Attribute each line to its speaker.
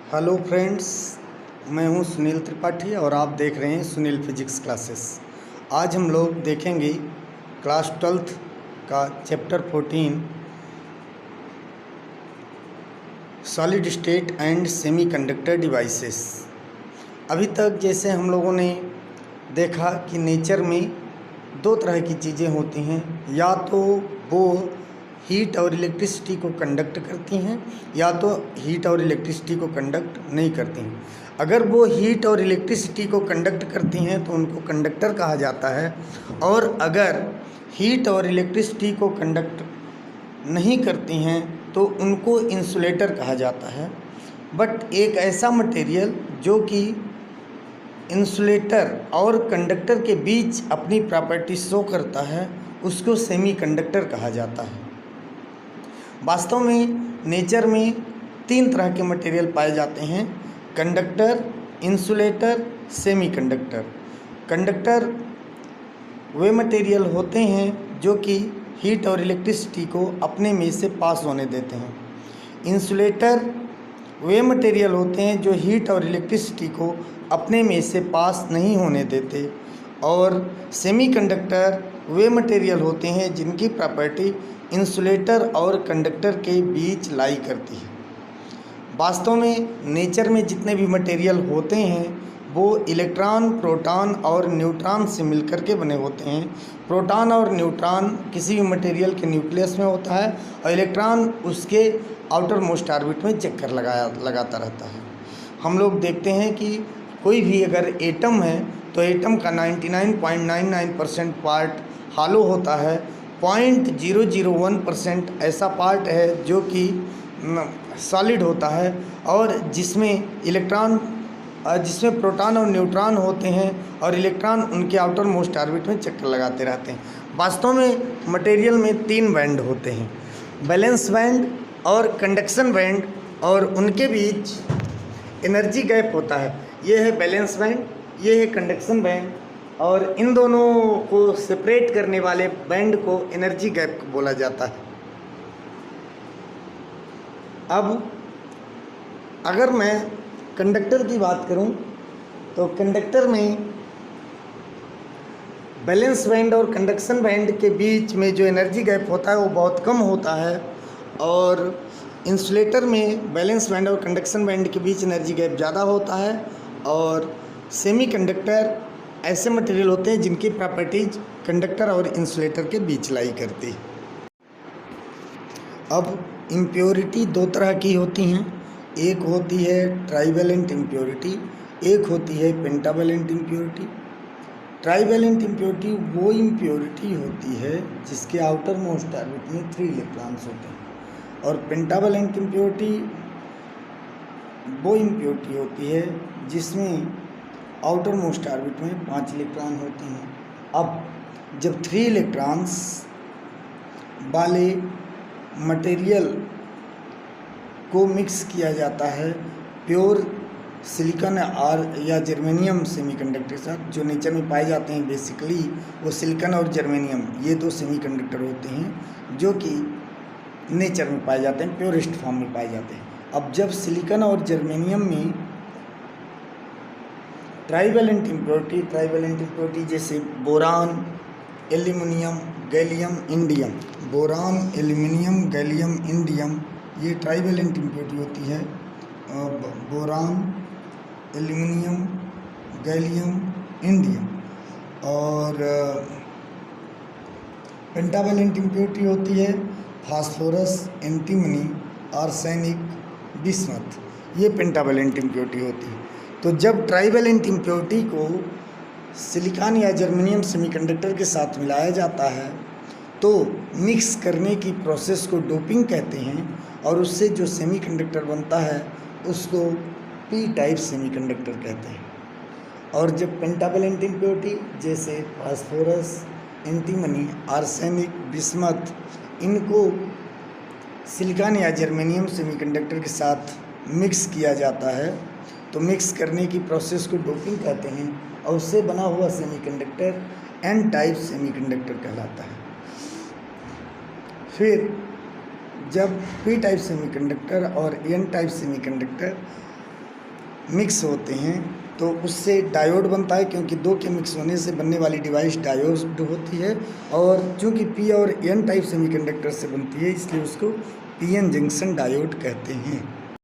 Speaker 1: Hello friends, मैं हूं सुनील त्रिपाठी और आप देख रहे हैं सुनील फिजिक्स क्लासेस। आज हम लोग देखेंगे क्लास 12th का chapter 14 solid state and semiconductor devices. अभी तक जैसे हम लोगों ने देखा कि नेचर में दो तरह की चीज़ें होती हैं, या तो वो हीट और इलेक्ट्रिसिटी को कंडक्ट करती हैं या तो हीट और इलेक्ट्रिसिटी को कंडक्ट नहीं करती हैं। अगर वो हीट और इलेक्ट्रिसिटी को कंडक्ट करती हैं तो उनको कंडक्टर कहा जाता है, और अगर हीट और इलेक्ट्रिसिटी को कंडक्ट नहीं करती हैं तो उनको इंसुलेटर कहा जाता है। बट एक ऐसा मटेरियल जो कि इंसुलेटर और कंडक्टर के बीच अपनी प्रॉपर्टी शो करता है उसको सेमीकंडक्टर कहा जाता है। वास्तव में नेचर में तीन तरह के मटेरियल पाए जाते हैं: कंडक्टर, इंसुलेटर, सेमीकंडक्टर। कंडक्टर वे मटेरियल होते हैं जो कि हीट और इलेक्ट्रिसिटी को अपने में से पास होने देते हैं। इंसुलेटर वे मटेरियल होते हैं जो हीट और इलेक्ट्रिसिटी को अपने में से पास नहीं होने देते। और सेमीकंडक्टर वे मटेरियल होते हैं जिनकी प्रॉपर्टी इंसुलेटर और कंडक्टर के बीच लाई करती है। वास्तव में नेचर में जितने भी मटेरियल होते हैं वो इलेक्ट्रॉन, प्रोटॉन और न्यूट्रॉन से मिलकर के बने होते हैं। प्रोटॉन और न्यूट्रॉन किसी भी मटेरियल के न्यूक्लियस में होता है और इलेक्ट्रॉन उसके आउटर मोस्ट ऑर्बिट में चक्कर लगाता रहता है। हम लोग देखते हैं कि कोई भी अगर एटम है तो एटम का 99.99% पार्ट हालो होता है। 0.001% ऐसा पार्ट है जो कि सॉलिड होता है, और जिसमें प्रोटॉन और न्यूट्रॉन होते हैं और इलेक्ट्रॉन उनके आउटर मोस्ट ऑर्बिट में चक्कर लगाते रहते हैं। वास्तव में मटेरियल में तीन बैंड होते हैं: वैलेंस बैंड और कंडक्शन बैंड, और उनके बीच एनर्जी गैप होता है। ये है वैलेंस बैंड, ये है कंडक्शन बैंड, और इन दोनों को सेपरेट करने वाले बैंड को एनर्जी गैप बोला जाता है। अब अगर मैं कंडक्टर की बात करूं तो कंडक्टर में वैलेंस बैंड और कंडक्शन बैंड के बीच में जो एनर्जी गैप होता है वो बहुत कम होता है, और इंसुलेटर में वैलेंस बैंड और कंडक्शन बैंड के बीच एनर्जी गैप ज़्यादा होता है। और सेमीकंडक्टर ऐसे मटेरियल होते हैं जिनकी प्रॉपर्टीज कंडक्टर और इंसुलेटर के बीच लाई करती है। अब इम्प्योरिटी दो तरह की होती हैं, एक होती है ट्राइवेलेंट इम्प्योरिटी, एक होती है पेंटावेलेंट इम्प्योरिटी। ट्राइवेलेंट इम्प्योरिटी वो इम्प्योरिटी होती है जिसके आउटर मोस्ट ऑर्बिट में 3 इलेक्ट्रॉन्स होते हैं, और पेंटावेलेंट इम्प्योरिटी वो इम्प्योरिटी होती है जिसमें आउटर मोस्ट ऑर्बिट में 5 इलेक्ट्रॉन होते हैं। अब जब 3 इलेक्ट्रॉन्स वाले मटेरियल को मिक्स किया जाता है प्योर सिलिकॉन या जर्मेनियम सेमीकंडक्टर के साथ, जो नेचर में पाए जाते हैं बेसिकली वो सिलिकॉन और जर्मेनियम, ये दो सेमीकंडक्टर होते हैं जो कि नेचर में पाए जाते हैं, प्योरेस्ट फॉर्म में पाए जाते हैं। अब जब सिलिकॉन और जर्मेनियम में ट्राइवेलेंट इम्प्योरिटी जैसे boron, aluminium, gallium, indium, boron, aluminium, gallium, indium, ये ट्राइवेलेंट इम्प्योरिटी होती है। Boron, aluminium, gallium, indium. और पेंटावेलेंट इम्प्योरिटी होती है फास्फोरस, एंटीमनी, आर्सेनिक, बिस्मथ, ये पेंटावेलेंट इम्प्योरिटी होती है। तो जब ट्राइवेलेंट इम्प्योरिटी को सिलिकॉन या जर्मेनियम सेमीकंडक्टर के साथ मिलाया जाता है तो मिक्स करने की प्रोसेस को डोपिंग कहते हैं, और उससे जो सेमीकंडक्टर बनता है उसको पी टाइप सेमीकंडक्टर कहते हैं। और जब पेंटावेलेंट इम्प्योरिटी जैसे फास्फोरस, एंटीमनी, आर्सेनिक, बिस्मथ, इनको सिलिकॉन या जर्मेनियम सेमीकंडक्टर के साथ मिक्स किया जाता है तो मिक्स करने की प्रोसेस को डोपिंग कहते हैं, और उससे बना हुआ सेमीकंडक्टर एन टाइप सेमीकंडक्टर कहलाता है। फिर जब पी टाइप सेमीकंडक्टर और एन टाइप सेमीकंडक्टर मिक्स होते हैं तो उससे डायोड बनता है, क्योंकि दो के मिक्स होने से बनने वाली डिवाइस डायोड होती है। और चूँकि पी और एन टाइप सेमीकंडक्टर से बनती है, इसलिए उसको पीएन जंक्शन डायोड कहते हैं।